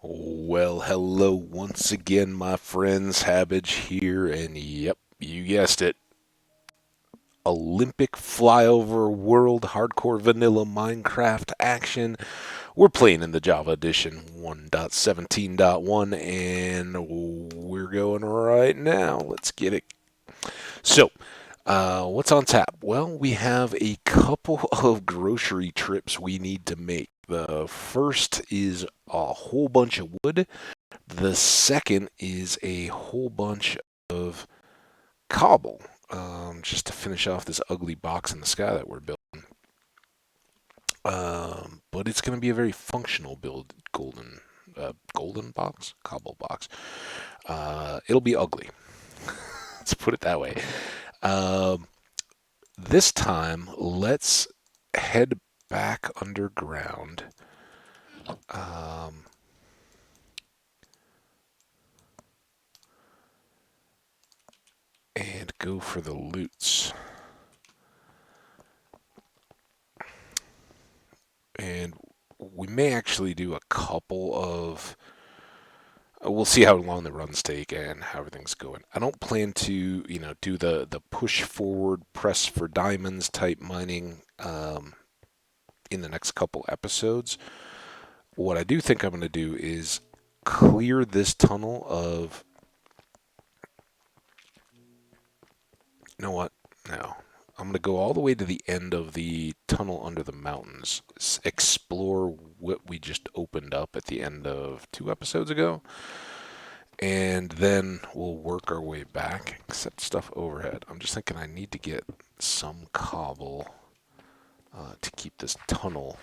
Well, hello once again, my friends. Hambbage here, and yep, you guessed it. Olympic flyover world hardcore vanilla Minecraft action. We're playing in the Java edition 1.17.1, and we're going right now. Let's get it. So, what's on tap? Well, we have a couple of grocery trips we need to make. The first is a whole bunch of wood. The second is a whole bunch of cobble, just to finish off this ugly box in the sky that we're building. But it's going to be a very functional build, golden box, cobble box. It'll be ugly. Let's put it that way. Um, this time, let's head back underground. Um, and go for the loots. And we may actually do a couple of. We'll see how long the runs take and how everything's going. I don't plan to, do the push forward, press for diamonds type mining in the next couple episodes. What I do think I'm going to do is clear this tunnel of. You know what? No. I'm going to go all the way to the end of the tunnel under the mountains, explore what we just opened up at the end of 2 episodes ago, and then we'll work our way back, except stuff overhead. I'm just thinking I need to get some cobble to keep this tunnel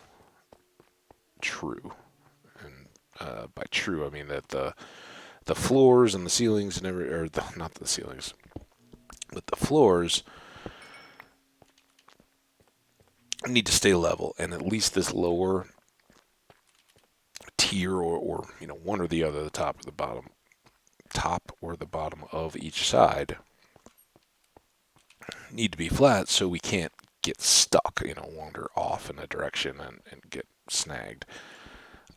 true. And by true, I mean that the floors and the ceilings and not the ceilings, but the floors need to stay level, and at least this lower tier or one or the other, the top or the bottom of each side need to be flat so we can't get stuck, wander off in a direction and get snagged.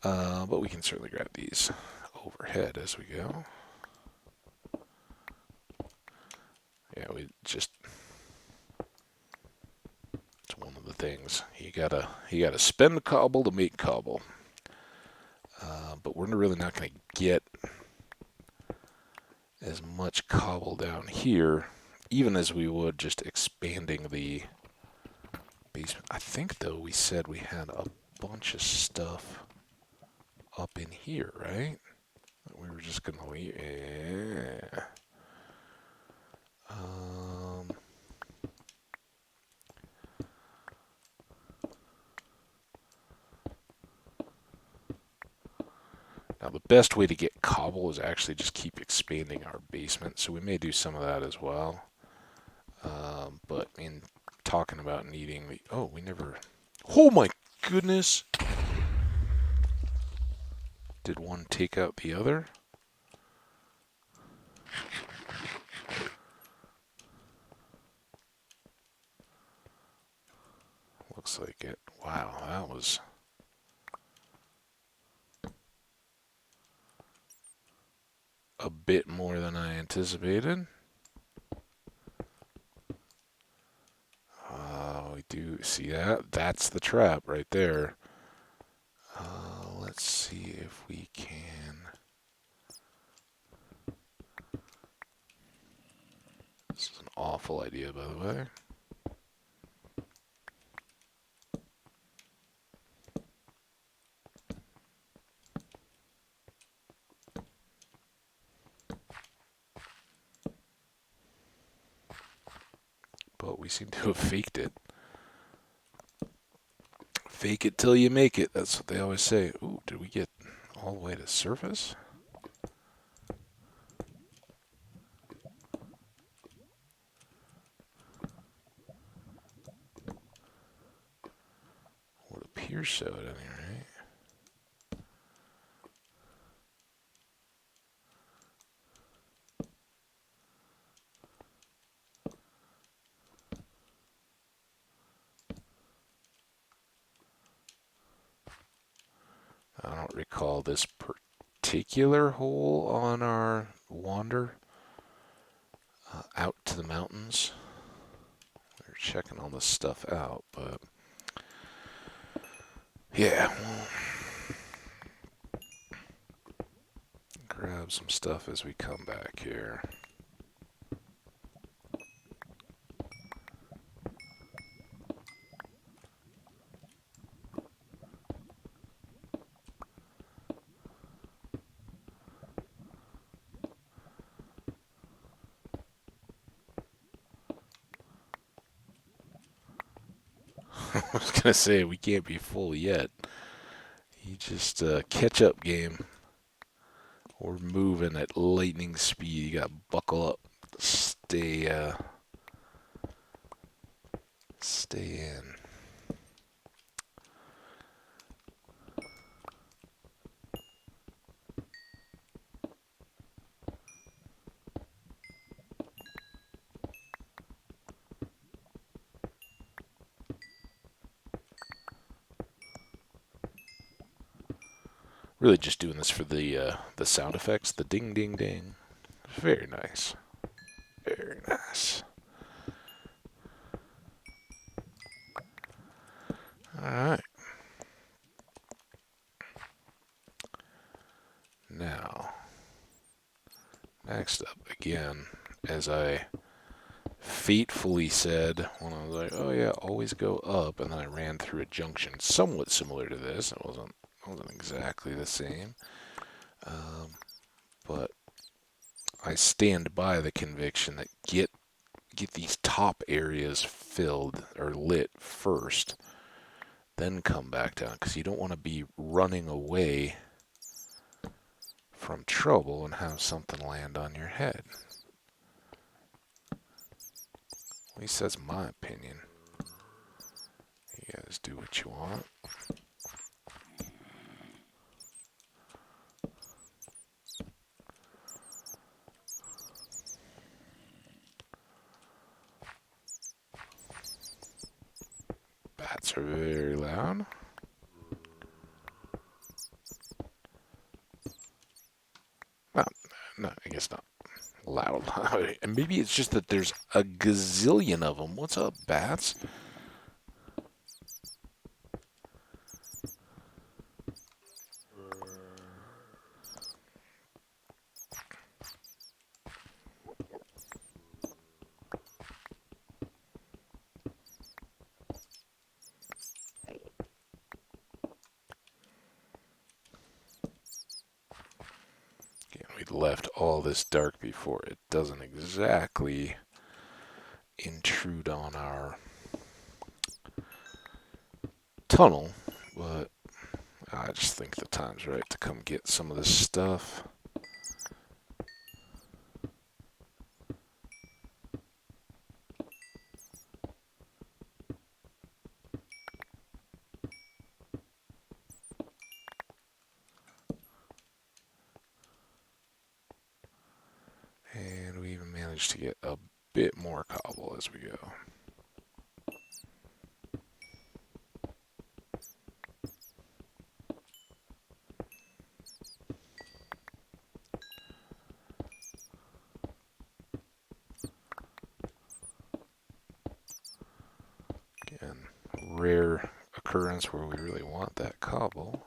But we can certainly grab these overhead as we go. Yeah, it's one of the things. You gotta spend cobble to make cobble. But we're really not going to get as much cobble down here, even as we would just expanding the basement. I think, though, we said we had a bunch of stuff up in here, right? We were just going to leave. Yeah. Um, Now, the best way to get cobble is actually just keep expanding our basement, so we may do some of that as well. But in talking about needing the. Oh, we never. Oh my goodness! Did one take out the other? Looks like it. Wow, that was a bit more than I anticipated. We do see that. That's the trap right there. Let's see if we can. This is an awful idea, by the way. But we seem to have faked it. Fake it till you make it. That's what they always say. Ooh, did we get all the way to surface? Would appear so at any rate. I don't recall this particular hole on our wander out to the mountains. We're checking all this stuff out, but yeah, we'll grab some stuff as we come back here. I was gonna say we can't be full yet. You just catch up game. We're moving at lightning speed. You gotta buckle up. Stay in. Really just doing this for the sound effects, the ding ding ding. Very nice. Very nice. Alright. Now, next up again, as I fatefully said when I was like, oh yeah, always go up, and then I ran through a junction somewhat similar to this. It wasn't exactly the same. But I stand by the conviction that get these top areas filled or lit first, then come back down, because you don't want to be running away from trouble and have something land on your head. At least that's my opinion. You guys do what you want. Bats are very loud. Well, no, I guess not loud. And maybe it's just that there's a gazillion of them. What's up, bats? We left all this dark before. It doesn't exactly intrude on our tunnel, but I just think the time's right to come get some of this stuff. And we even managed to get a bit more cobble as we go. Again, rare occurrence where we really want that cobble.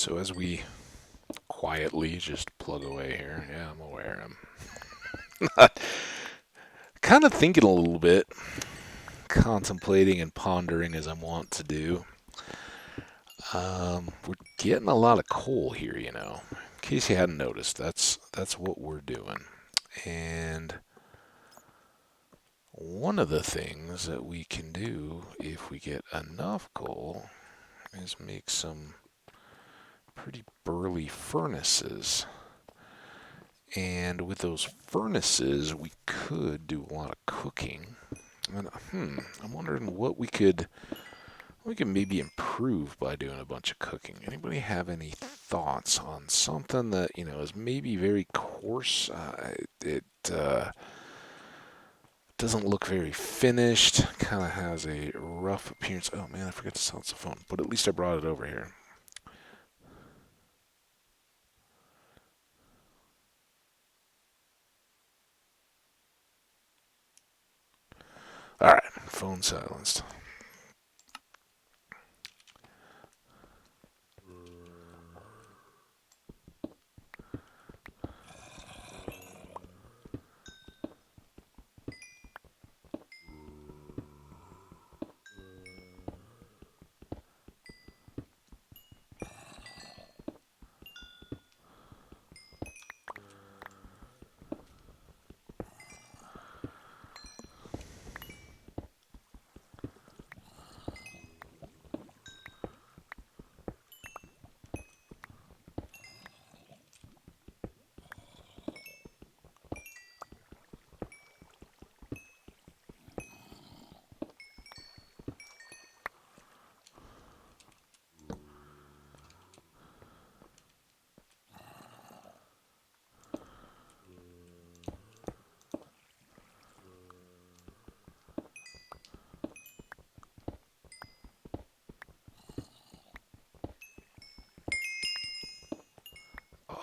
So as we quietly just plug away here, yeah, I'm aware. I'm kind of thinking a little bit, contemplating and pondering as I'm wont to do. We're getting a lot of coal here, you know. In case you hadn't noticed, that's what we're doing. And one of the things that we can do if we get enough coal is make some pretty burly furnaces. And with those furnaces, we could do a lot of cooking. And, I'm wondering what we could maybe improve by doing a bunch of cooking. Anybody have any thoughts on something that is maybe very coarse? It doesn't look very finished. Kind of has a rough appearance. Oh man, I forgot to silence the phone. But at least I brought it over here. All right, phone silenced.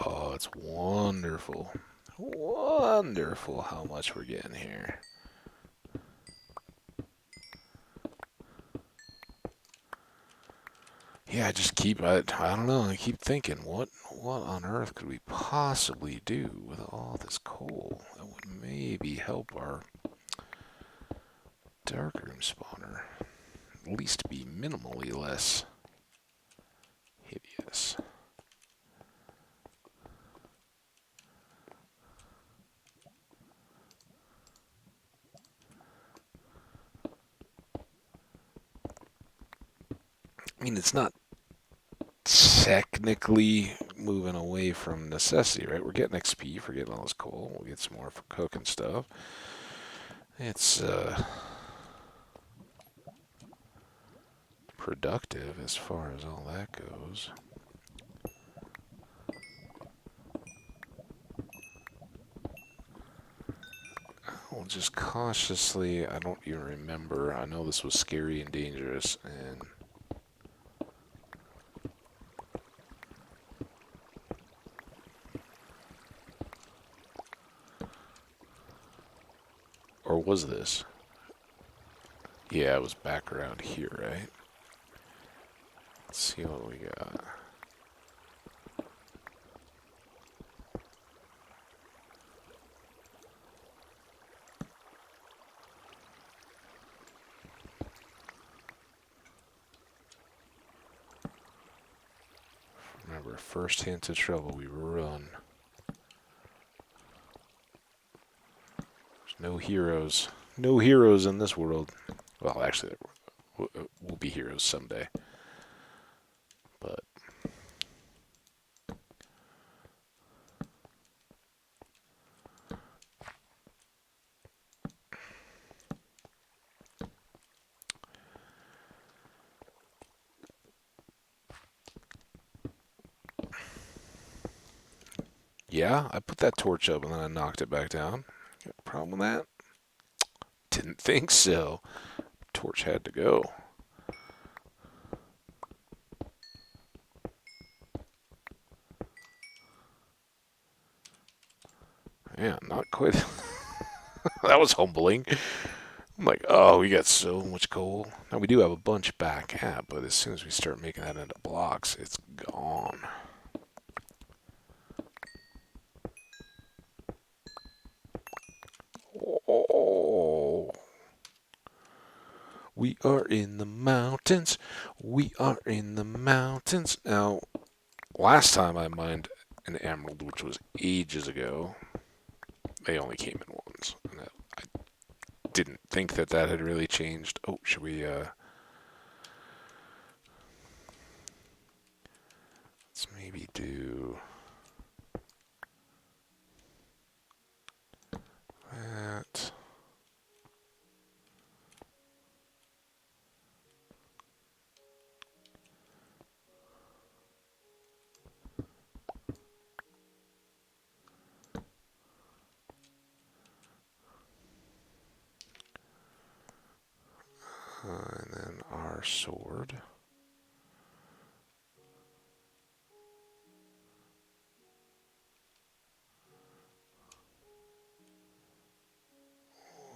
Oh, it's wonderful. Wonderful how much we're getting here. Yeah, I don't know, I keep thinking, what on earth could we possibly do with all this coal that would maybe help our darkroom spawner at least be minimally less hideous. I mean, it's not technically moving away from necessity, right? We're getting XP for getting all this coal. We'll get some more for cooking stuff. It's productive as far as all that goes. We'll just cautiously, I don't even remember. I know this was scary and dangerous, and or was this? Yeah, it was back around here, right? Let's see what we got. Remember, first hint of trouble, we run. There's no heroes. No heroes in this world. Well, actually, we'll be heroes someday. But yeah, I put that torch up and then I knocked it back down. Got a problem with that? Didn't think so. Torch had to go. Yeah, not quite. That was humbling. I'm like, oh, we got so much coal. Now we do have a bunch back at, but as soon as we start making that into blocks, it's gone. Oh, we are in the mountains. We are in the mountains. Now, last time I mined an emerald, which was ages ago, they only came in ones. And I didn't think that that had really changed. Oh, should we, let's maybe do that. And then our sword.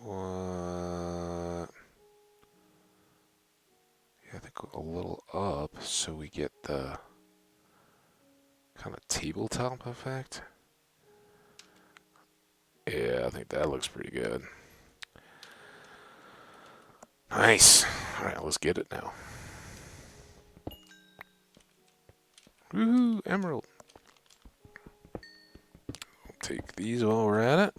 What? Yeah, I think a little up so we get the kind of tabletop effect. Yeah, I think that looks pretty good. Nice. All right, let's get it now. Woohoo, emerald. We'll take these while we're at it.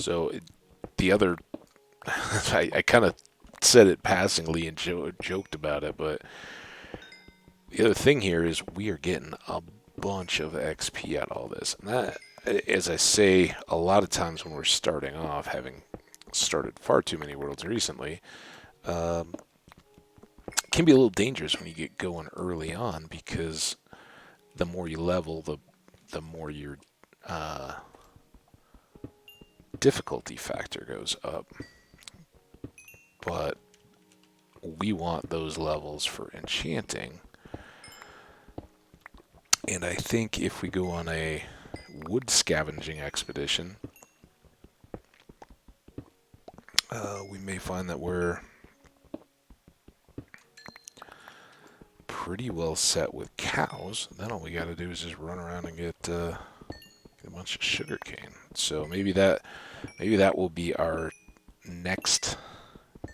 So the other, I kind of said it passingly and joked about it, but the other thing here is we are getting a bunch of XP out of all this. And that, as I say, a lot of times when we're starting off, having started far too many worlds recently, um, can be a little dangerous when you get going early on because the more you level, the more your uh, difficulty factor goes up. But we want those levels for enchanting. And I think if we go on a wood scavenging expedition, we may find that we're pretty well set with cows. Then all we got to do is just run around and get a bunch of sugarcane. So maybe that will be our next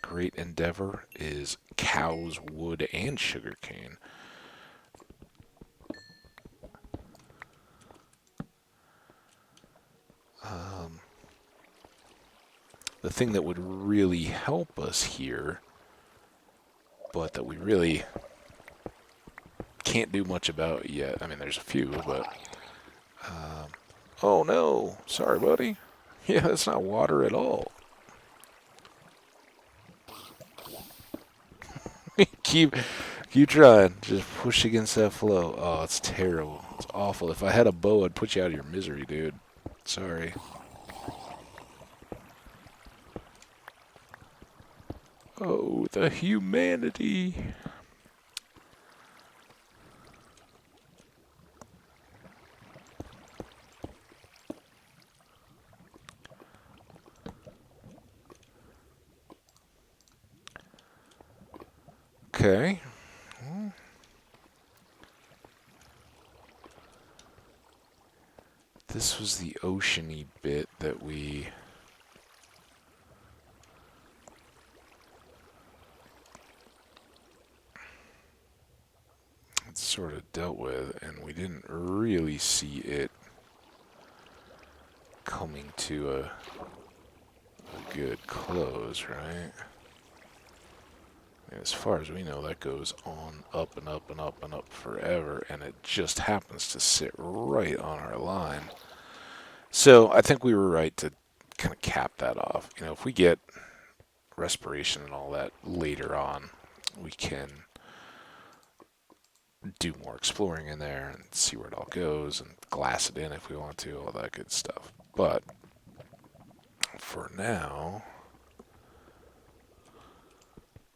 great endeavor: is cows, wood, and sugarcane. Um, the thing that would really help us here, but that we really can't do much about yet. I mean, there's a few, but oh no, sorry, buddy. Yeah, that's not water at all. keep keep trying. Just push against that flow. Oh, it's terrible. It's awful. If I had a bow, I'd put you out of your misery, dude. Sorry. Oh, the humanity. Okay. This was the oceany bit that we sort of dealt with, and we didn't really see it coming to a good close, right? And as far as we know, that goes on up and up and up and up forever, and it just happens to sit right on our line. So I think we were right to kind of cap that off. You know, if we get respiration and all that later on, we can do more exploring in there and see where it all goes and glass it in if we want to, all that good stuff. But for now,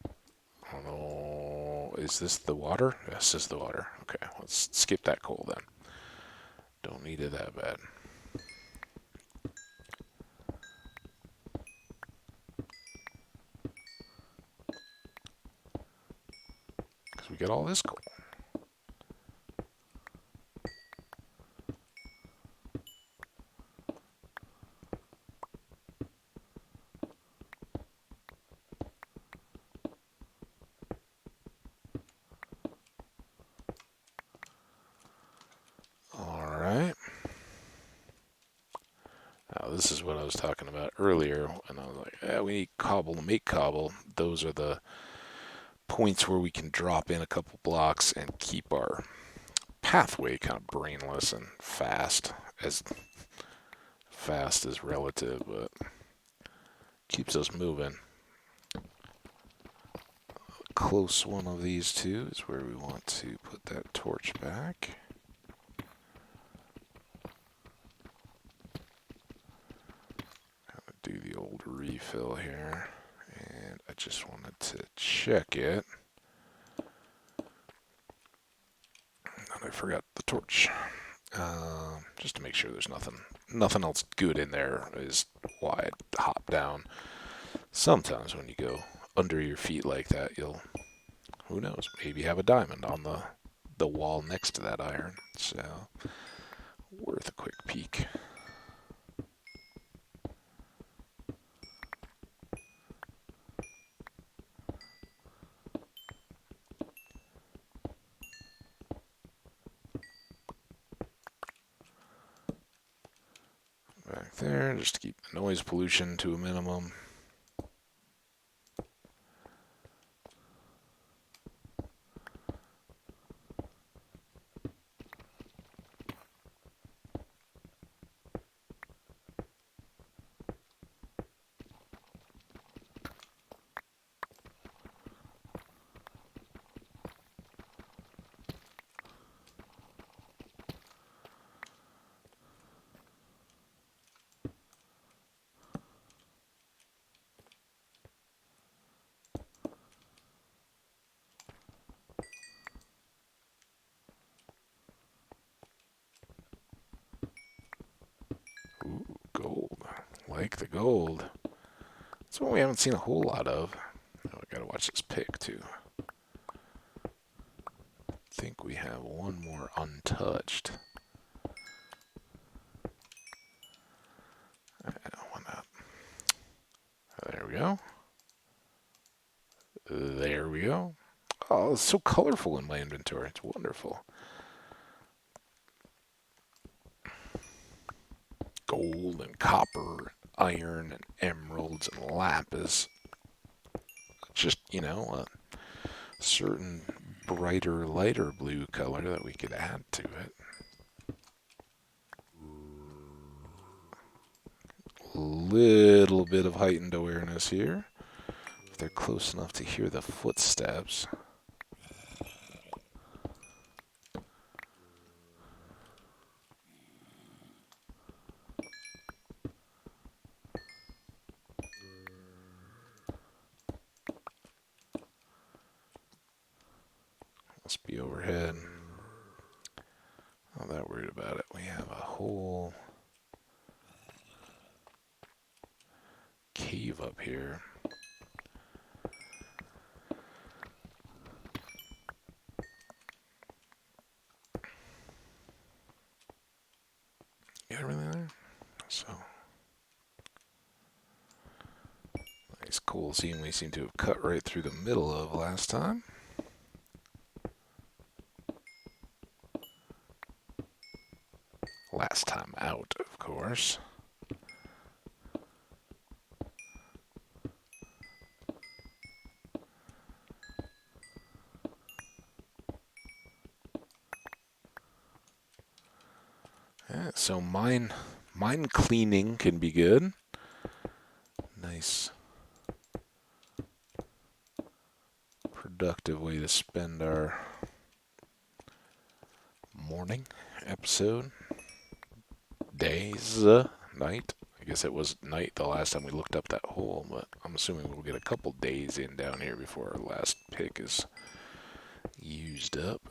I don't know, is this the water? Yes, this is the water. Okay, let's skip that coal then. Don't need it that bad. Because we get all this coal. Alright. Now, this is what I was talking about earlier, and I was like, we need cobble to make cobble. Those are the points where we can drop in a couple blocks and keep our pathway kind of brainless and fast as relative, but keeps us moving. Close one of these two is where we want to put that torch back. Do the old refill here, and I just wanted to check it. And I forgot the torch. Just to make sure there's nothing else good in there is why I hop down. Sometimes when you go under your feet like that, you'll, who knows, maybe have a diamond on the wall next to that iron. So, worth a quick peek. Back there, just to keep the noise pollution to a minimum. Ooh, gold. Like the gold. That's one we haven't seen a whole lot of. Oh, I gotta watch this pick too. I think we have one more untouched. Why not? There we go. There we go. Oh, it's so colorful in my inventory. It's wonderful. Gold and copper, iron and emeralds and lapis. Just, a certain brighter, lighter blue color that we could add to it. Little bit of heightened awareness here. If they're close enough to hear the footsteps. Must be overhead. Not that worried about it. We have a whole cave up here. Got everything there? So, nice coal seam we seem to have cut right through the middle of last time. Last time out, of course. Yeah, so mine cleaning can be good. Nice, productive way to spend our morning episode. Days, night. I guess it was night the last time we looked up that hole, but I'm assuming we'll get a couple days in down here before our last pick is used up.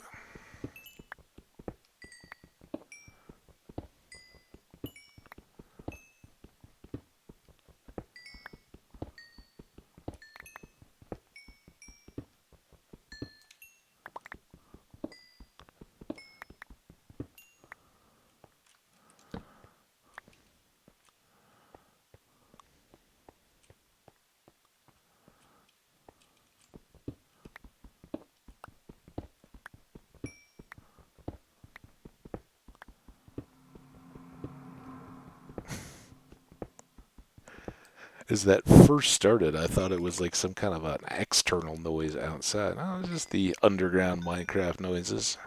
As that first started, I thought it was like some kind of an external noise outside. No, it's just the underground Minecraft noises.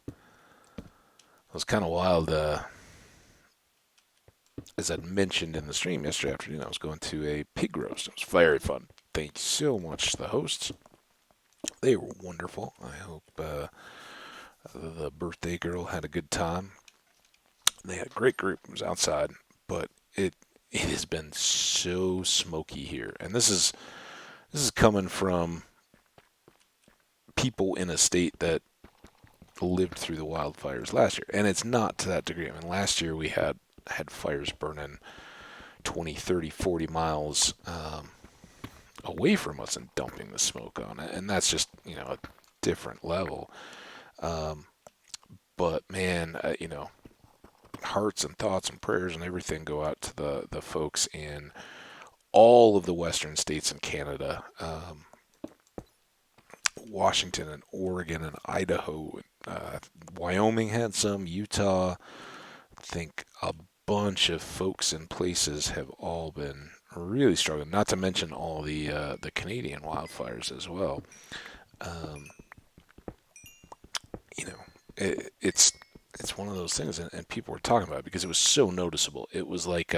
It was kind of wild. As I mentioned in the stream yesterday afternoon, I was going to a pig roast. It was very fun. Thank you so much to the hosts. They were wonderful. I hope the birthday girl had a good time. They had a great group. It was outside, but it has been so smoky here, and this is coming from people in a state that lived through the wildfires last year, and it's not to that degree. I mean, last year we had fires burning 20, 30, 40 miles away from us and dumping the smoke on it, and that's just a different level. Um, but man, hearts and thoughts and prayers and everything go out to the folks in all of the western states in Canada, Washington and Oregon and Idaho. Wyoming had some, Utah. I think a bunch of folks and places have all been really struggling. Not to mention all the Canadian wildfires as well. Um, you know, it's one of those things, and people were talking about it because it was so noticeable. It was like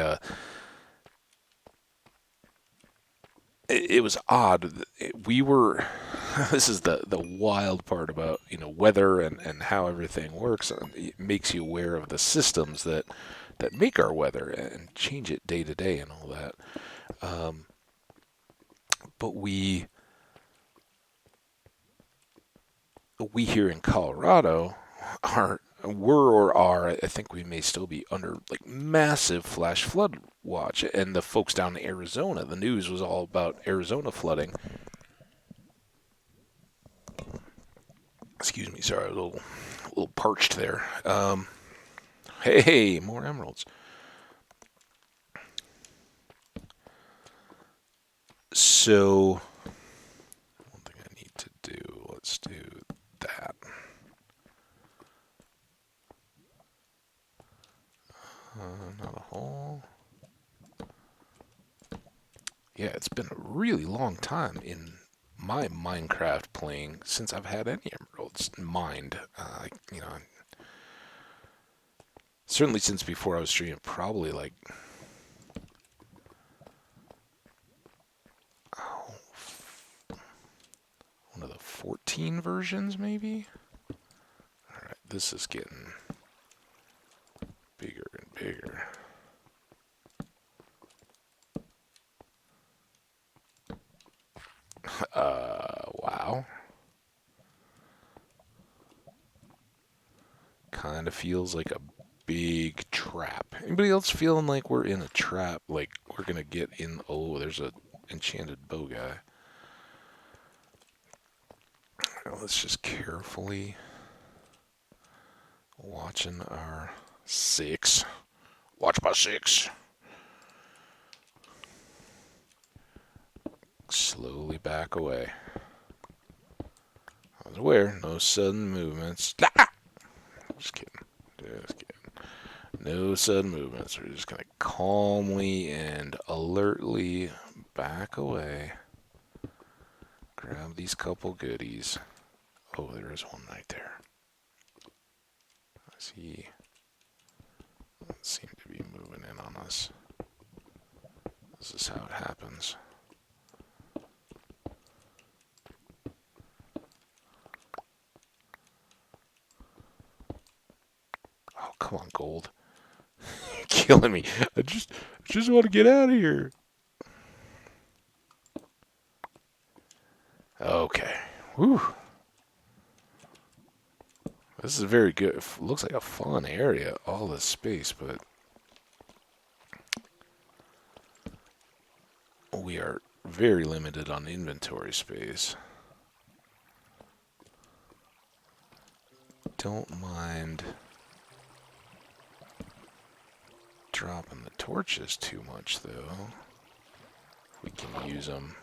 it was odd. We were. This is the wild part about weather and how everything works. It makes you aware of the systems that make our weather and change it day to day and all that. Um, but we here in Colorado were or are, I think we may still be under like massive flash flood watch. And the folks down in Arizona, the news was all about Arizona flooding. Excuse me, sorry, I was a little parched there. Hey, more emeralds. So, one thing I need to do, let's do that. Not a hole. Yeah, it's been a really long time in my Minecraft playing since I've had any emeralds mined. Certainly since before I was streaming, probably like oh, one of the 14 versions, maybe. All right, this is getting bigger and bigger. Wow. Kind of feels like a big trap. Anybody else feeling like we're in a trap? Like we're gonna get in? Oh, there's a enchanted bow guy. Right, let's just carefully watching our six. Watch my six. Slowly back away. I was aware, no sudden movements. Ah! Just kidding. Just kidding. No sudden movements. We're just gonna calmly and alertly back away. Grab these couple goodies. Oh, there is one right there. I see seem to be moving in on us. This is how it happens. Oh, come on, gold. You're killing me. I just want to get out of here. Okay. Whew. This is very good. It looks like a fun area, all this space, but we are very limited on inventory space. Don't mind dropping the torches too much, though. We can use them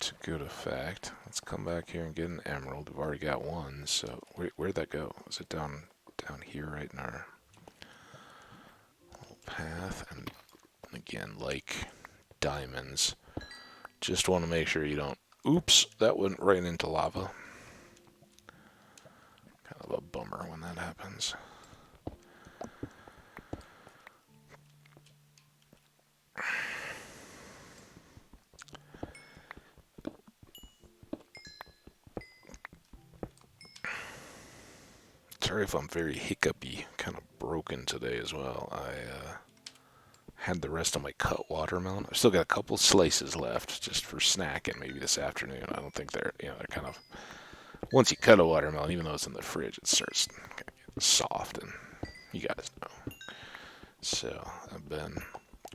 to good effect. Let's come back here and get an emerald. We've already got one, so where'd that go? Was it down here right in our little path? And again, like diamonds, just want to make sure you don't... Oops, that went right into lava. Kind of a bummer when that happens. Sorry if I'm very hiccupy, kind of broken today as well. I had the rest of my cut watermelon. I've still got a couple slices left just for snacking maybe this afternoon. I don't think they're kind of... Once you cut a watermelon, even though it's in the fridge, it starts getting soft, and you guys know. So I've been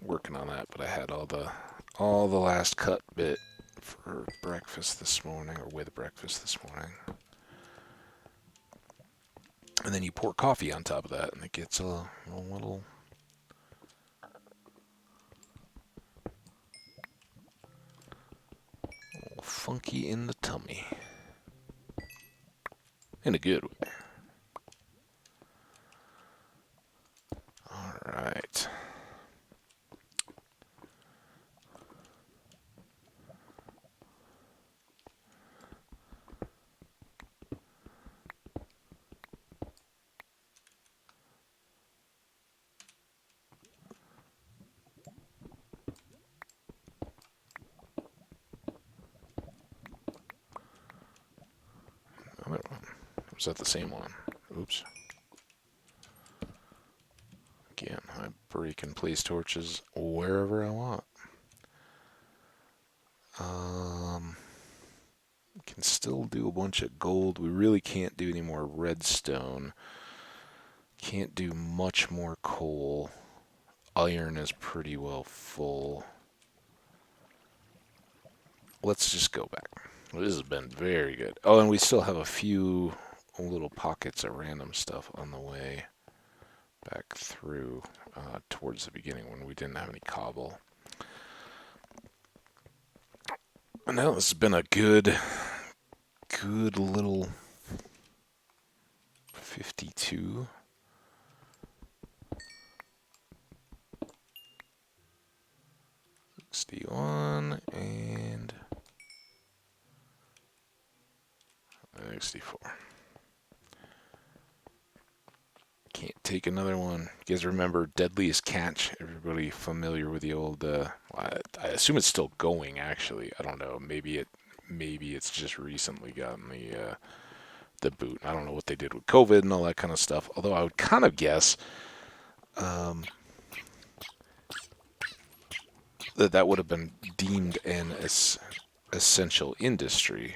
working on that, but I had all the last cut bit for breakfast this morning, or with breakfast this morning. And then you pour coffee on top of that, and it gets a little funky in the tummy. In a good way. Alright. Was that the same one? Oops. Again, I break and place torches wherever I want. Can still do a bunch of gold. We really can't do any more redstone. Can't do much more coal. Iron is pretty well full. Let's just go back. This has been very good. Oh, and we still have a few little pockets of random stuff on the way back through towards the beginning when we didn't have any cobble. And now this has been a good little 52. $61 and 64. Can't take another one. You guys remember Deadliest Catch? Everybody familiar with the old? I assume it's still going. Actually, I don't know. Maybe it's just recently gotten the boot. I don't know what they did with COVID and all that kind of stuff. Although I would kind of guess that would have been deemed an essential industry.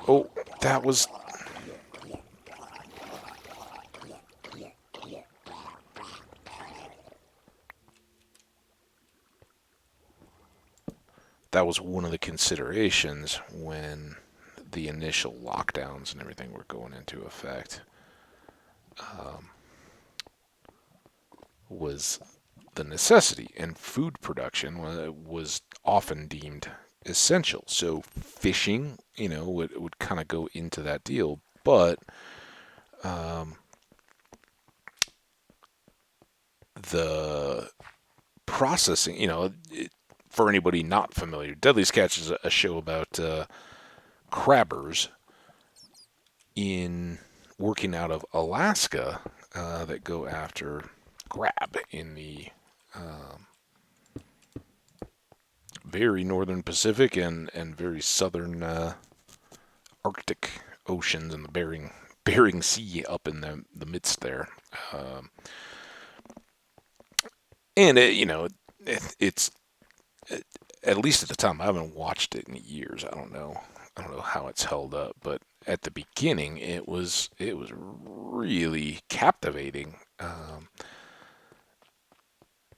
Oh, that was... That was one of the considerations when the initial lockdowns and everything were going into effect. Was the necessity, and food production was often deemed essential. So fishing, would kind of go into that deal, but the processing, for anybody not familiar, Deadliest Catch is a show about crabbers in working out of Alaska that go after crab in the very northern Pacific and very southern Arctic oceans and the Bering Sea up in the midst there. Um, and it's at least at the time, I haven't watched it in years. I don't know how it's held up, but at the beginning it was really captivating.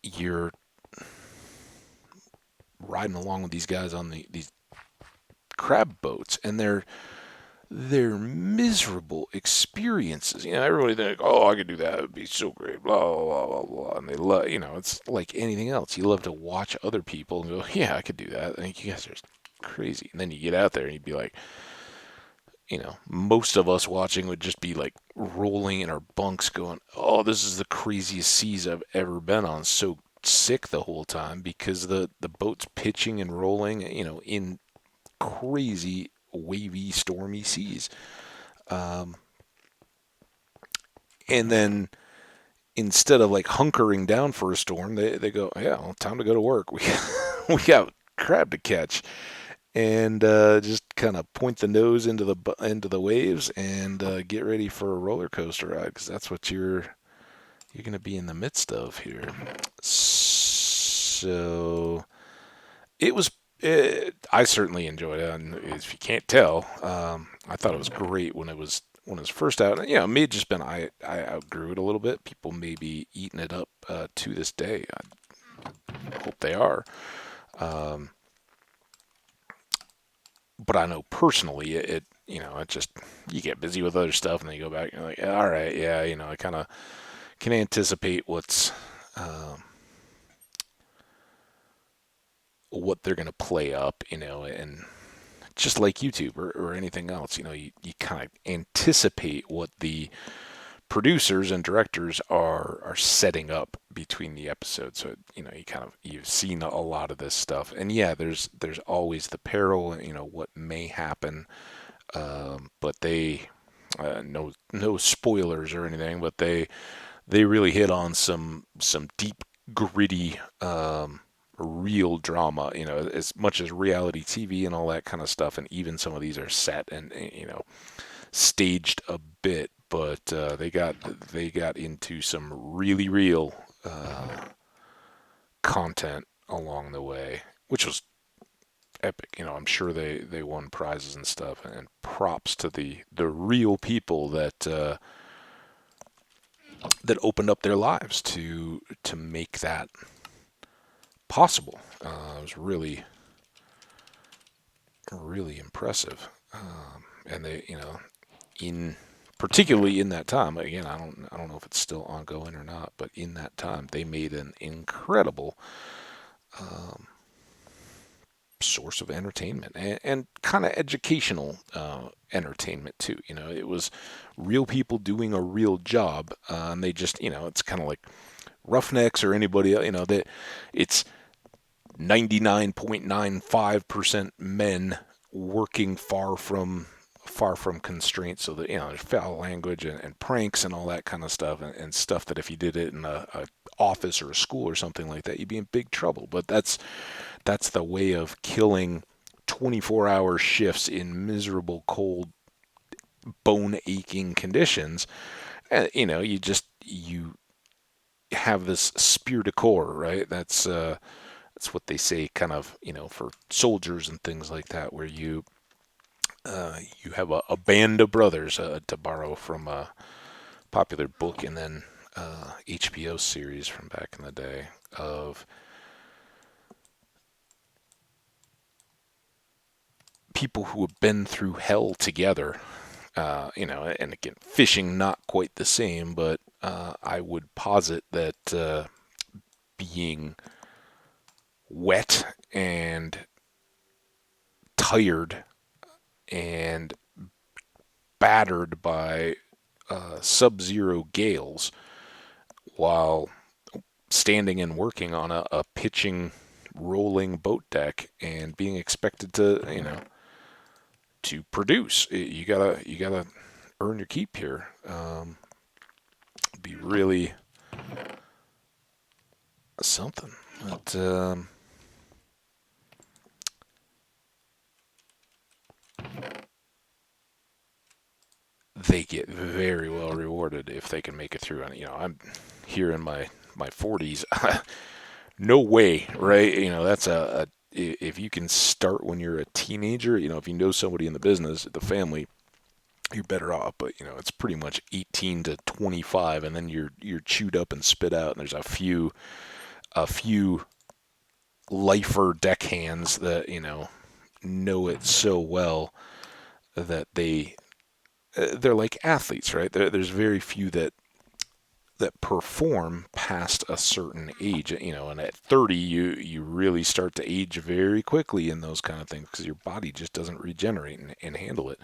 You're riding along with these guys on these crab boats, and they're miserable experiences. Everybody think, oh, I could do that. It would be so great. Blah blah blah blah. And they love, it's like anything else. You love to watch other people and go, yeah, I could do that. I think you guys are crazy. And then you get out there and you'd be like, most of us watching would just be like rolling in our bunks, going, oh, this is the craziest seas I've ever been on. So sick the whole time because the boat's pitching and rolling, in crazy wavy, stormy seas. Um, and then instead of like hunkering down for a storm, they go, yeah, well, time to go to work. We got crab to catch, and just kind of point the nose into the waves and get ready for a roller coaster ride because that's what you're going to be in the midst of here. So it was. I certainly enjoyed it, and if you can't tell, I thought it was great when it was first out. And, it may have just been I outgrew it a little bit. People may be eating it up to this day. I hope they are. Um, but I know personally it just you get busy with other stuff and then you go back and you're like, all right, yeah, I kind of can anticipate um, what they're going to play up, and just like YouTube or anything else, you kind of anticipate what the producers and directors are setting up between the episodes. So you've seen a lot of this stuff, and yeah, there's always the peril, what may happen. But they no spoilers or anything, but they really hit on some deep, gritty, real drama. As much as reality TV and all that kind of stuff, and even some of these are set and staged a bit, but they got into some really real content along the way, which was epic. I'm sure they won prizes and stuff, and props to the real people that opened up their lives to make that possible. It was really really impressive, and they in particularly in that time, again, I don't know if it's still ongoing or not, but in that time they made an incredible um, source of entertainment and kind of educational entertainment too. It was real people doing a real job, and they just, it's kind of like Roughnecks or anybody, that it's 99.95% men working far from constraints, so that there's foul language and pranks and all that kind of stuff, and stuff that if you did it in a office or a school or something like that, you'd be in big trouble. But that's the way of killing 24-hour shifts in miserable, cold, bone aching conditions. And you have this spear de corps, right? That's what they say, kind of, for soldiers and things like that, where you have a band of brothers, to borrow from a popular book and then HBO series from back in the day, of people who have been through hell together. And again, fishing not quite the same, but I would posit that being wet and tired and battered by sub-zero gales while standing and working on a pitching, rolling boat deck and being expected to produce. You gotta earn your keep here. Be really something. But they get very well rewarded if they can make it through. And I'm here in my 40s. No way, right? That's if you can start when you're a teenager. If you know somebody in the business, the family, you're better off. But it's pretty much 18 to 25, and then you're chewed up and spit out. And there's a few lifer deckhands that know it so well that they're like athletes, right? There's very few that perform past a certain age, and at 30 you really start to age very quickly in those kind of things because your body just doesn't regenerate and handle it.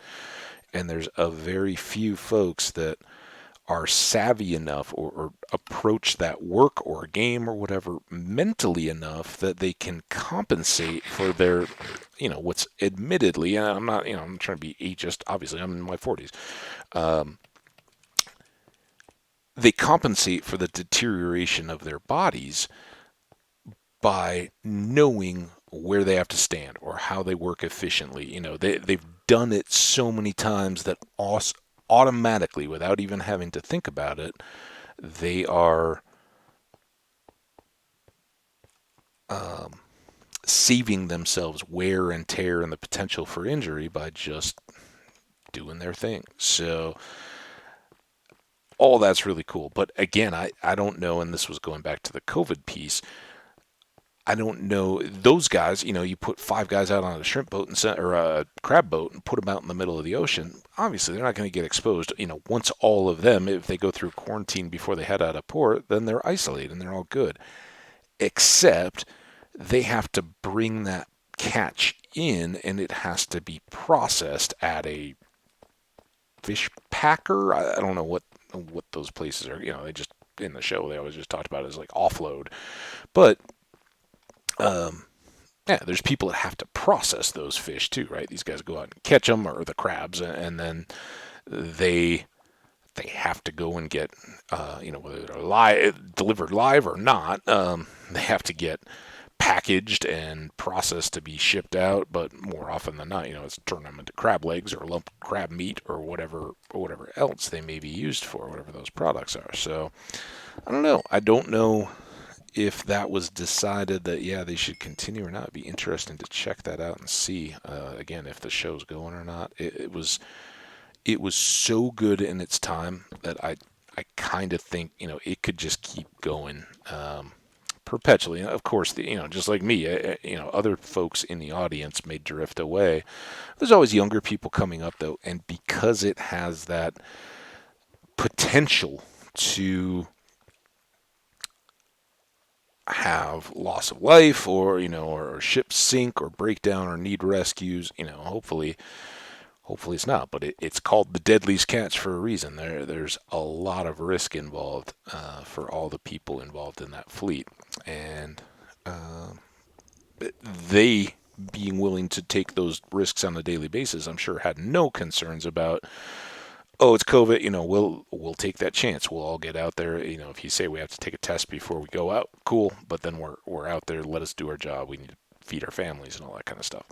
And there's a very few folks that are savvy enough or approach that work or game or whatever mentally enough that they can compensate for their what's admittedly, and I'm not I'm trying to be ageist, obviously I'm in my 40s. They compensate for the deterioration of their bodies by knowing where they have to stand or how they work efficiently. They've done it so many times that automatically, without even having to think about it, they are saving themselves wear and tear and the potential for injury by just doing their thing. So all that's really cool. But again, I don't know, and this was going back to the COVID piece. I don't know those guys. You put 5 guys out on a shrimp boat or a crab boat and put them out in the middle of the ocean. Obviously, they're not going to get exposed. Once all of them, if they go through quarantine before they head out of port, then they're isolated and they're all good. Except they have to bring that catch in, and it has to be processed at a fish packer. I don't know what those places are. They just in the show they always just talked about it as like offload, but yeah, there's people that have to process those fish too, right? These guys go out and catch them, or the crabs, and then they have to go and get, whether they're delivered live or not, they have to get packaged and processed to be shipped out. But more often than not, it's turn them into crab legs or lump crab meat or whatever else they may be used for, whatever those products are. So I don't know. I don't know if that was decided that yeah they should continue or not. It'd be interesting to check that out and see again if the show's going or not. It was so good in its time that I kind of think it could just keep going perpetually. Of course, just like me, other folks in the audience may drift away. There's always younger people coming up though, and because it has that potential to have loss of life or ships sink or break down or need rescues, hopefully it's not, but it's called the deadliest catch for a reason. There's a lot of risk involved for all the people involved in that fleet, and they being willing to take those risks on a daily basis, I'm sure had no concerns about, oh, it's COVID, we'll take that chance. We'll all get out there. If you say we have to take a test before we go out, cool. But then we're out there. Let us do our job. We need to feed our families and all that kind of stuff.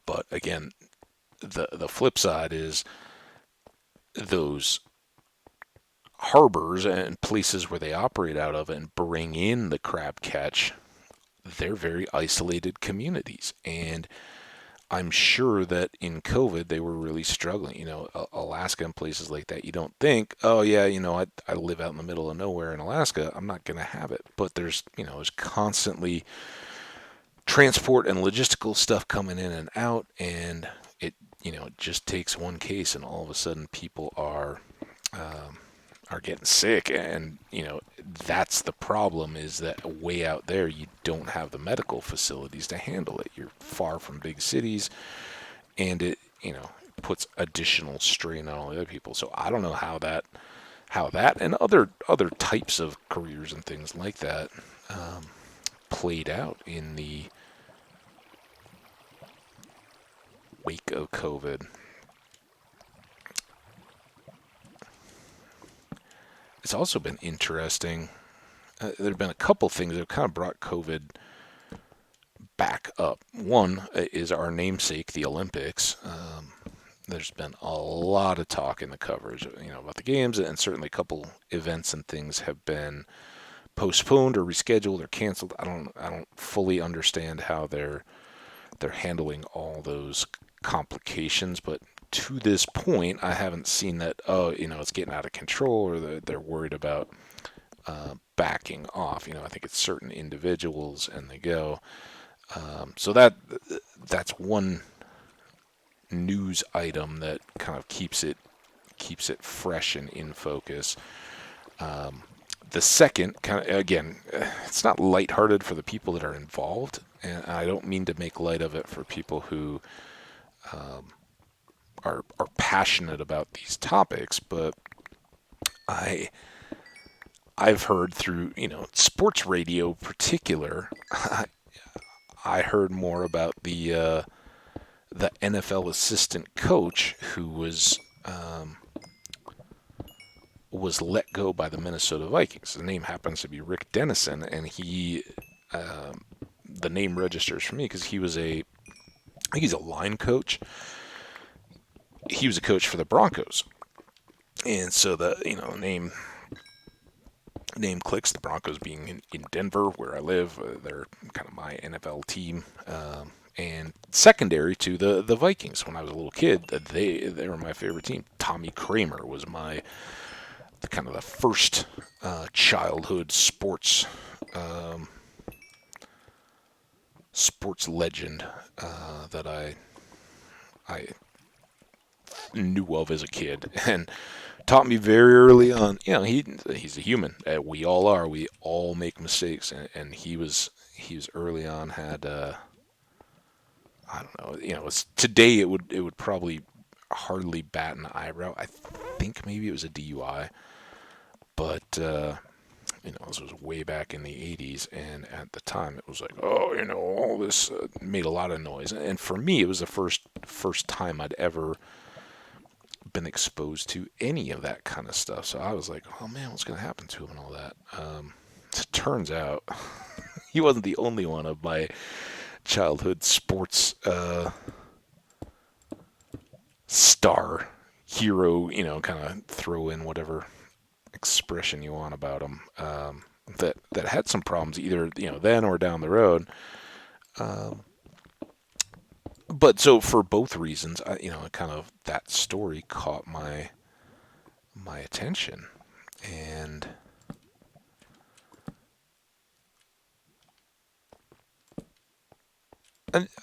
But again, the flip side is those harbors and places where they operate out of and bring in the crab catch. They're very isolated communities, and I'm sure that in COVID they were really struggling. Alaska and places like that. You don't think, oh yeah, I live out in the middle of nowhere in Alaska. I'm not going to have it. But there's constantly transport and logistical stuff coming in and out, and it just takes one case, and all of a sudden people are getting sick, and that's the problem, is that way out there you don't have the medical facilities to handle it. You're far from big cities, and it puts additional strain on all the other people. So I don't know how that and other types of careers and things like that played out in the wake of COVID. It's also been interesting. There have been a couple things that have kind of brought COVID back up. One is our namesake, the Olympics. There's been a lot of talk in the coverage, about the games, and certainly a couple events and things have been postponed or rescheduled or canceled. I don't fully understand how they're handling all those complications, but to this point, I haven't seen that. Oh, it's getting out of control, or they're worried about backing off. I think it's certain individuals, and they go. So that's one news item that kind of keeps it fresh and in focus. The second, kind of again, it's not lighthearted for the people that are involved, and I don't mean to make light of it for people who are passionate about these topics, but I've heard through sports radio, in particular. I heard more about the NFL assistant coach who was let go by the Minnesota Vikings. His name happens to be Rick Dennison, and the name registers for me because I think he's a line coach. He was a coach for the Broncos, and so the name clicks. The Broncos being in Denver, where I live, they're kind of my NFL team. And secondary to the Vikings, when I was a little kid, they were my favorite team. Tommy Kramer was kind of the first childhood sports legend that I knew of as a kid, and taught me very early on. He's a human. We all are. We all make mistakes, and he was early on had. I don't know. Today it would probably hardly bat an eyebrow. I think maybe it was a DUI, but this was way back in the '80s, and at the time it was like, oh, all this made a lot of noise. And for me, it was the first time I'd ever been exposed to any of that kind of stuff. So I was like, oh man, what's going to happen to him and all that. It turns out he wasn't the only one of my childhood sports star hero, kind of throw in whatever expression you want about him, that had some problems either then or down the road. But so for both reasons, kind of that story caught my attention, and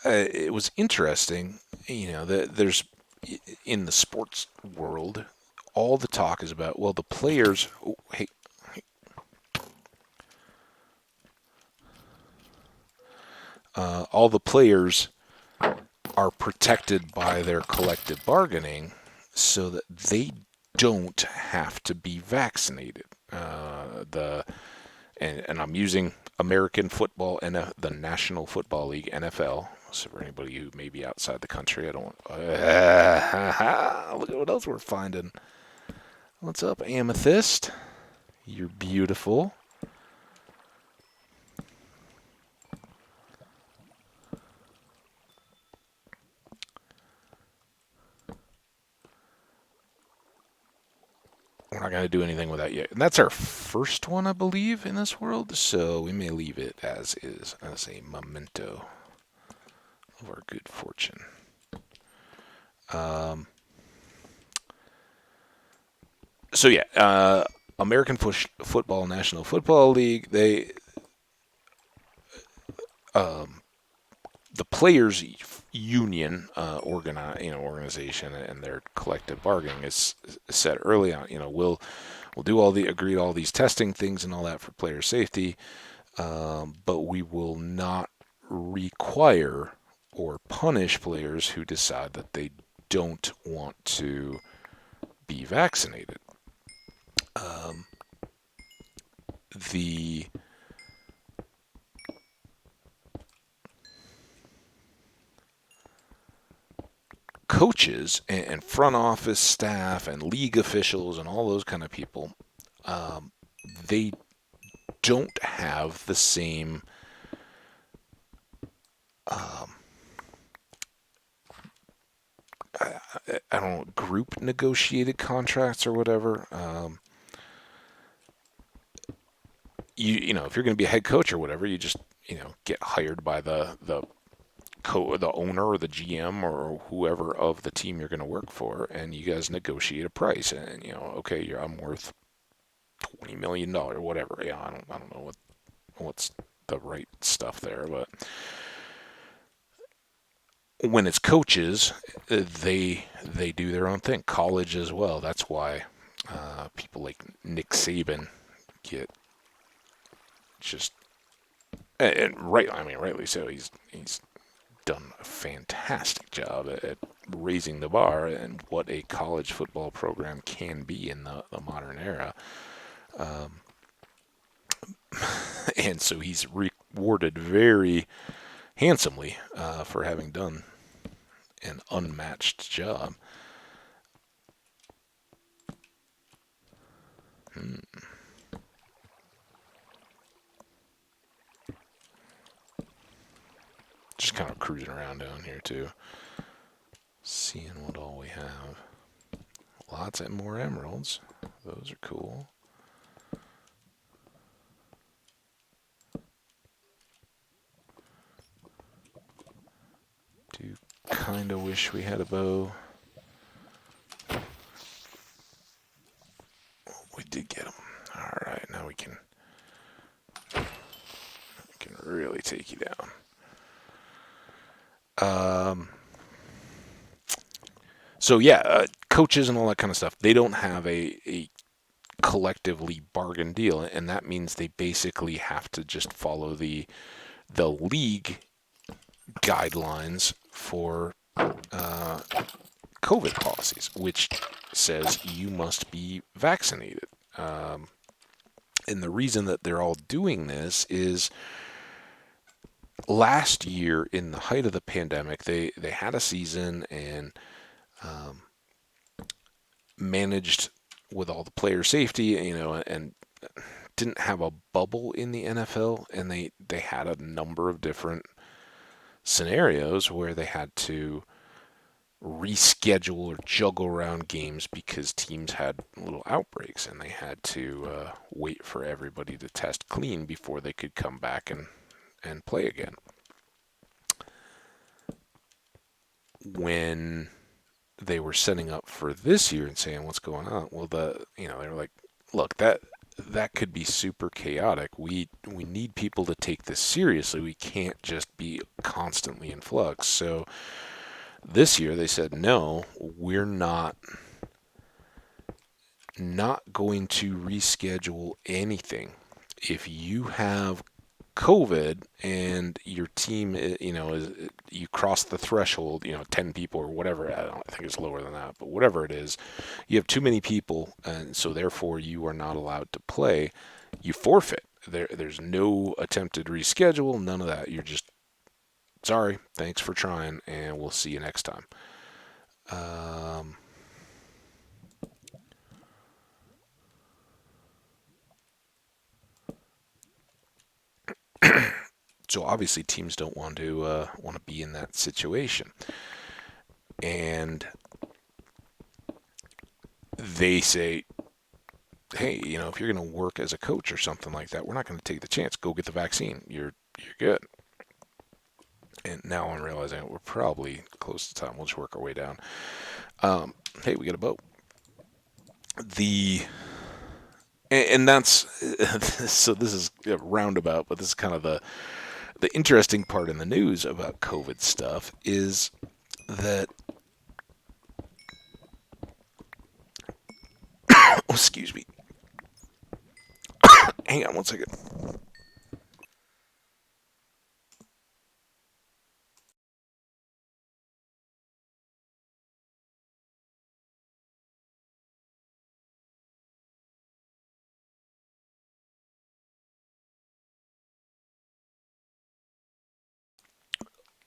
it was interesting. That there's in the sports world, all the talk is about, well, the players. Oh, hey, all the players are protected by their collective bargaining, so that they don't have to be vaccinated. And I'm using American football and the National Football League (NFL). So for anybody who may be outside the country, I don't want. Look at what else we're finding. What's up, Amethyst? You're beautiful. We're not going to do anything with that yet. And that's our first one, I believe, in this world. So we may leave it as is, as a memento of our good fortune. So yeah, American Football National Football League. The players' union organization and their collective bargaining is said early on. We'll do agree to all these testing things and all that for player safety, but we will not require or punish players who decide that they don't want to be vaccinated. The coaches and front office staff and league officials and all those kind of people um, they don't have the same um, I don't know, group negotiated contracts or whatever. You know, if you're going to be a head coach or whatever, you just, you know, get hired by the owner or the GM or whoever of the team you're going to work for, and you guys negotiate a price. And you know, okay, I'm worth $20 million, whatever. Yeah, I don't know what's the right stuff there, but when it's coaches, they do their own thing. College as well. That's why people like Nick Saban get just and right. I mean, rightly so. He's done a fantastic job at raising the bar and what a college football program can be in the modern era. Um, and so he's rewarded very handsomely for having done an unmatched job. Hmm. Just kind of cruising around down here too, seeing what all we have. Lots of more emeralds. Those are cool. Do kind of wish we had a bow. We did get them. All right, now we can really take you down. So yeah, coaches and all that kind of stuff. They don't have a collectively bargain deal, and that means they basically have to just follow the league guidelines for COVID policies, which says you must be vaccinated. Um, and the reason that they're all doing this is last year, in the height of the pandemic, they had a season and um, managed with all the player safety, you know, and didn't have a bubble in the NFL, and they had a number of different scenarios where they had to reschedule or juggle around games because teams had little outbreaks, and they had to wait for everybody to test clean before they could come back and play again. When they were setting up for this year and saying what's going on, well, they were like, look, that could be super chaotic. We need people to take this seriously. We can't just be constantly in flux. So this year they said, no, we're not going to reschedule anything. If you have COVID and your team, you know, you cross the threshold, you know, 10 people or whatever. I think it's lower than that, but whatever it is, you have too many people, and so therefore you are not allowed to play. You forfeit. There's no attempted reschedule, none of that. You're just sorry, thanks for trying, and we'll see you next time. Um, so obviously teams don't want to be in that situation, and they say, hey, you know, if you're going to work as a coach or something like that, we're not going to take the chance. Go get the vaccine. You're good. And now I'm realizing we're probably close to time. We'll just work our way down. Hey, we got a boat. The and that's so this is a roundabout, but this is kind of the interesting part in the news about COVID stuff is that oh, excuse me. Hang on one second.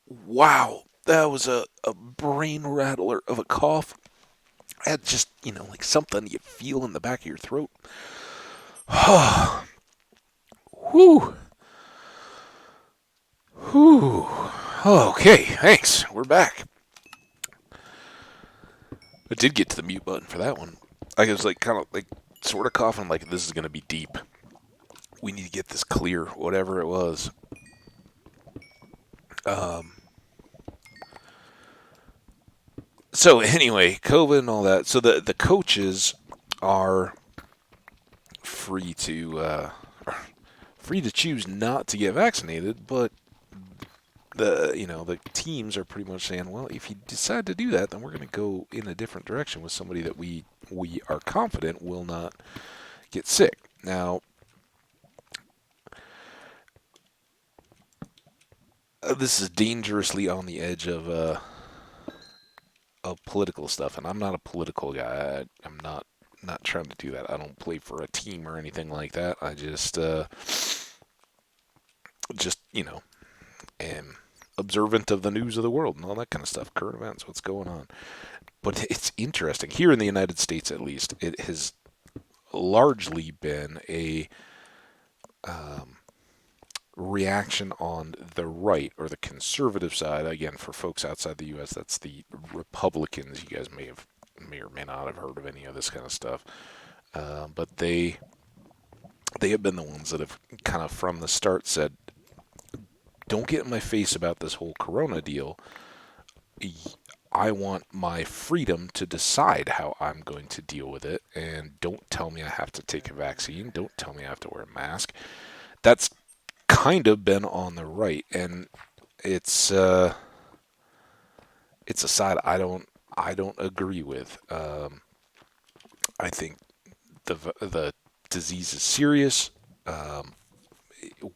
Wow, that was a brain rattler of a cough. I had just, you know, like something you feel in the back of your throat. Whew. Whew. Okay, thanks. We're back. I did get to the mute button for that one. I was like, kind of like, sort of coughing, like this is gonna be deep. We need to get this clear, whatever it was. Um. So anyway, COVID and all that. So the coaches are free to free to choose not to get vaccinated, but the teams are pretty much saying, well, if you decide to do that, then we're going to go in a different direction with somebody that we are confident will not get sick. Now, this is dangerously on the edge of political stuff, and I'm not a political guy. I'm not trying to do that. I don't play for a team or anything like that. I just am observant of the news of the world and all that kind of stuff, current events, what's going on. But it's interesting. Here in the United States, at least, it has largely been a um, reaction on the right or the conservative side. Again, for folks outside the U.S., that's the Republicans. You guys may or may not have heard of any of this kind of stuff, but they have been the ones that have kind of from the start said, "Don't get in my face about this whole Corona deal. I want my freedom to decide how I'm going to deal with it, and don't tell me I have to take a vaccine. Don't tell me I have to wear a mask." That's kind of been on the right, and it's it's a side I don't agree with. I think the disease is serious. Um,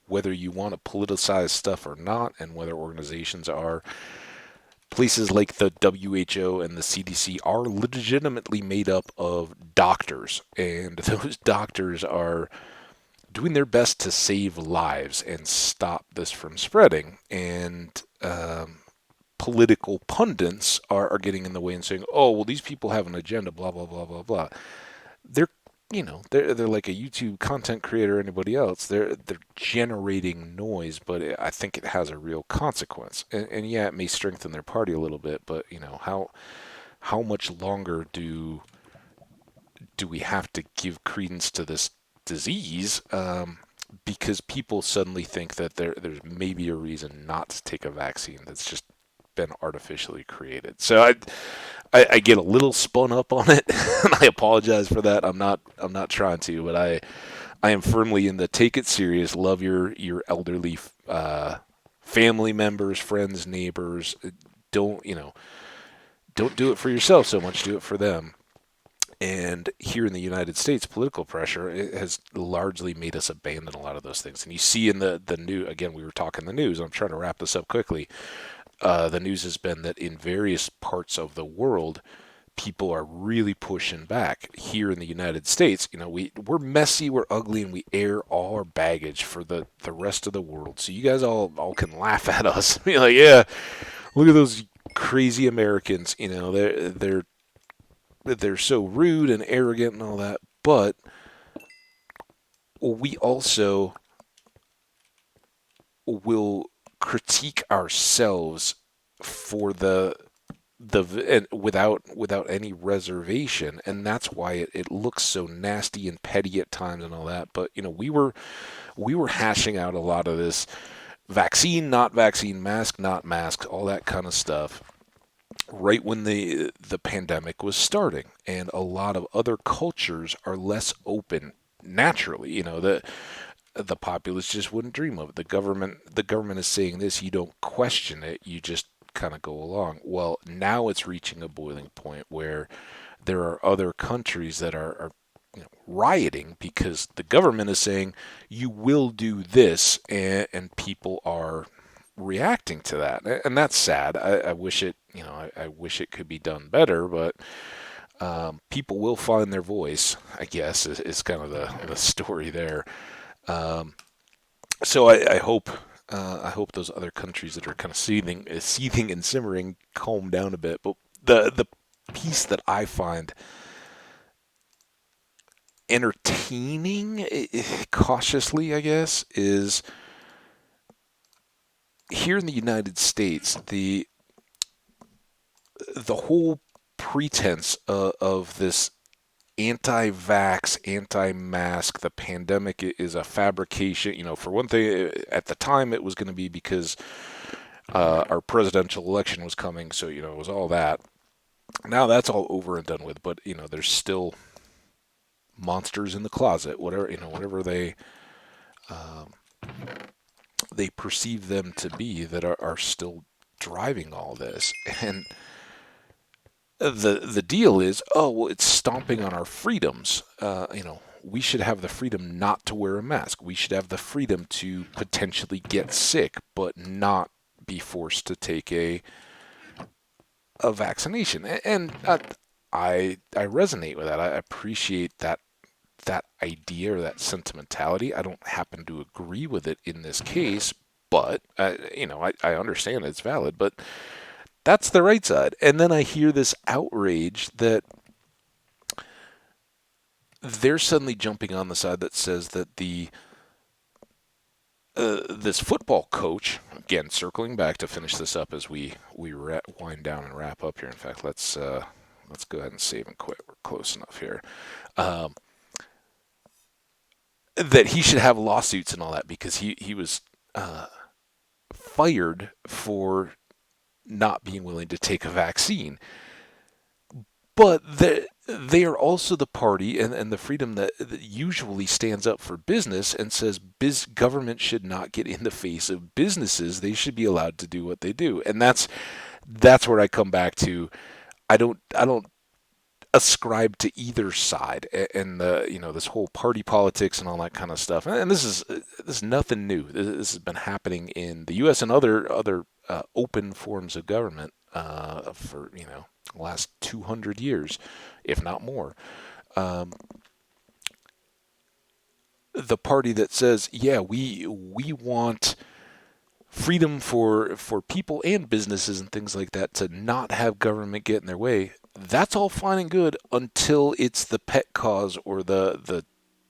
whether you want to politicize stuff or not, and whether organizations are places like the WHO and the CDC are legitimately made up of doctors, and those doctors are doing their best to save lives and stop this from spreading. And political pundits are getting in the way and saying, "Oh, well, these people have an agenda." Blah blah blah blah blah. They're they're like a YouTube content creator or anybody else. They're generating noise, but I think it has a real consequence. And yeah, it may strengthen their party a little bit, but how much longer do we have to give credence to this disease? Because people suddenly think that there's maybe a reason not to take a vaccine that's just been artificially created. So I get a little spun up on it, and I apologize for that. I'm not trying to, but I am firmly in the take it serious. Love your elderly family members, friends, neighbors. Don't don't do it for yourself so much. Do it for them. And here in the United States, political pressure it has largely made us abandon a lot of those things. And you see in the new again, we were talking the news. I'm trying to wrap this up quickly. The news has been that in various parts of the world, people are really pushing back. Here in the United States, we're messy, we're ugly, and we air all our baggage for the rest of the world. So you guys all can laugh at us. Be like, yeah, look at those crazy Americans. They're so rude and arrogant and all that. But we also will critique ourselves for the and without any reservation, and that's why it looks so nasty and petty at times and all that. But we were hashing out a lot of this vaccine, not vaccine, mask, not mask, all that kind of stuff right when the pandemic was starting, and a lot of other cultures are less open naturally. The populace just wouldn't dream of it. The government is saying this, you don't question it, you just kind of go along. Well, now it's reaching a boiling point where there are other countries that are rioting because the government is saying you will do this, and people are reacting to that, and that's sad. I wish I wish it could be done better, but people will find their voice, I guess, is kind of the story there. Um, so I hope those other countries that are kind of seething and simmering calm down a bit. But the piece that I find entertaining, cautiously, I guess, is here in the United States, the whole pretense of this anti-vax, anti-mask, the pandemic is a fabrication. For one thing, at the time it was going to be because our presidential election was coming, so it was all that. Now that's all over and done with, but there's still monsters in the closet, whatever um, they perceive them to be, that are still driving all this. And the deal is, oh well, it's stomping on our freedoms. We should have the freedom not to wear a mask. We should have the freedom to potentially get sick, but not be forced to take a vaccination. And I resonate with that. I appreciate that idea or that sentimentality. I don't happen to agree with it in this case, but I understand it's valid. But that's the right side. And then I hear this outrage that they're suddenly jumping on the side that says that this football coach, again, circling back to finish this up as we wind down and wrap up here. In fact, let's go ahead and save and quit. We're close enough here. Um, that he should have lawsuits and all that because he was fired for not being willing to take a vaccine. But they are also the party and the freedom that usually stands up for business and says government should not get in the face of businesses. They should be allowed to do what they do. And that's where I come back to. I don't ascribe to either side, and this whole party politics and all that kind of stuff. And this is nothing new. This has been happening in the U.S. and other open forms of government for the last 200 years, if not more. Um, the party that says, yeah, we want freedom for people and businesses and things like that to not have government get in their way. That's all fine and good until it's the pet cause or the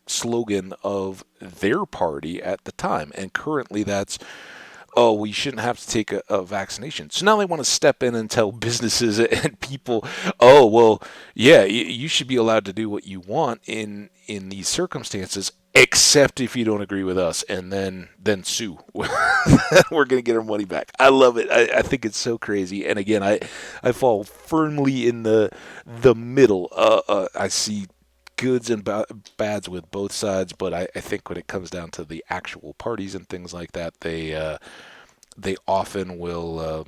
slogan of their party at the time. And currently that's, oh, we shouldn't have to take a vaccination. So now they want to step in and tell businesses and people, oh, well, yeah, you should be allowed to do what you want in these circumstances, except if you don't agree with us, and then sue. We're going to get our money back. I love it. I think it's so crazy. And again, I fall firmly in the middle. I see goods and bads with both sides, but I think when it comes down to the actual parties and things like that, they often will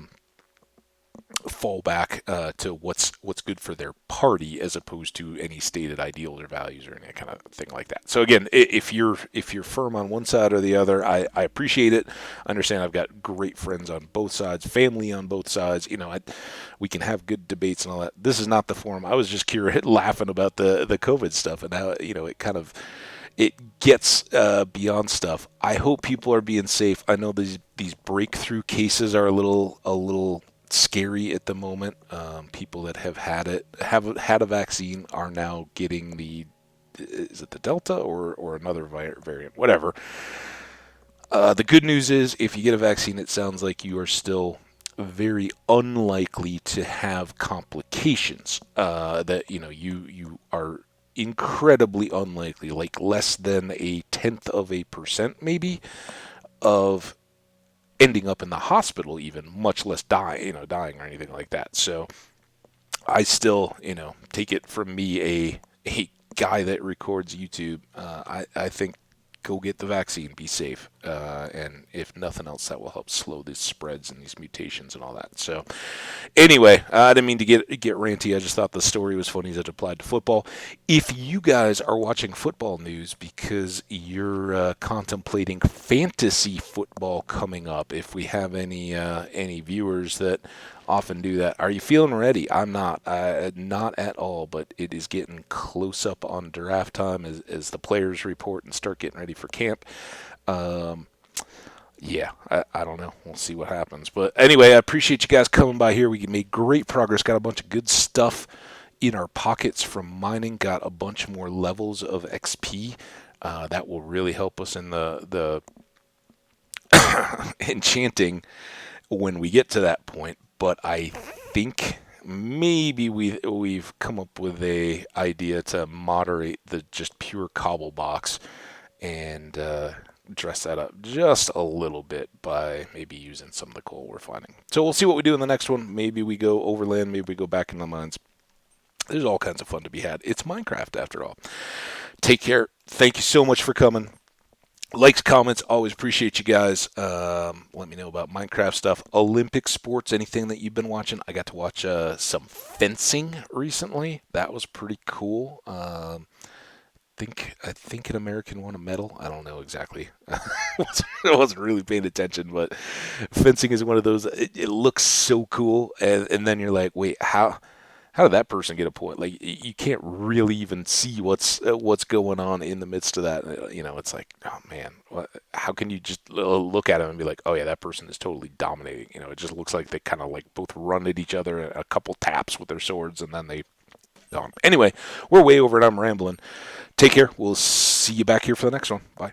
fall back to what's good for their party as opposed to any stated ideals or values or any kind of thing like that. So again, if you're firm on one side or the other, I appreciate it. I understand I've got great friends on both sides, family on both sides. We can have good debates and all that. This is not the forum. I was just curious, laughing about the COVID stuff and how it kind of it gets beyond stuff. I hope people are being safe. I know these breakthrough cases are a little scary at the moment. People that have had a vaccine are now getting is it the Delta or another variant, whatever. The good news is if you get a vaccine, it sounds like you are still very unlikely to have complications. That you are incredibly unlikely, like less than 0.1% maybe, of ending up in the hospital, even much less dying or anything like that. So I still, take it from me, a guy that records YouTube. I think go get the vaccine, be safe, and if nothing else, that will help slow these spreads and these mutations and all that. So, anyway, I didn't mean to get ranty. I just thought the story was funny as it applied to football. If you guys are watching football news because you're contemplating fantasy football coming up, if we have any viewers that often do that, are you feeling ready? I'm not at all, but it is getting close up on draft time as the players report and start getting ready for camp. Yeah, I don't know. We'll see what happens. But anyway, I appreciate you guys coming by here. We made great progress. Got a bunch of good stuff in our pockets from mining got a bunch more levels of XP. That will really help us in the enchanting when we get to that point. But I think maybe we've come up with a idea to moderate the just pure cobble box and dress that up just a little bit by maybe using some of the coal we're finding. So we'll see what we do in the next one. Maybe we go overland, maybe we go back in the mines. There's all kinds of fun to be had. It's Minecraft after all. Take care. Thank you so much for coming. Likes, comments, always appreciate you guys. Let me know about Minecraft stuff, Olympic sports, anything that you've been watching. I got to watch some fencing recently. That was pretty cool. I think an American won a medal. I don't know exactly. I wasn't really paying attention, but fencing is one of those. It looks so cool, and then you're like, wait, how did that person get a point? Like you can't really even see what's going on in the midst of that. It's like, oh man, how can you just look at him and be like, oh yeah, that person is totally dominating. It just looks like they kind of like both run at each other a couple taps with their swords, and then they gone. Anyway, we're way over and I'm rambling. Take care. We'll see you back here for the next one. Bye.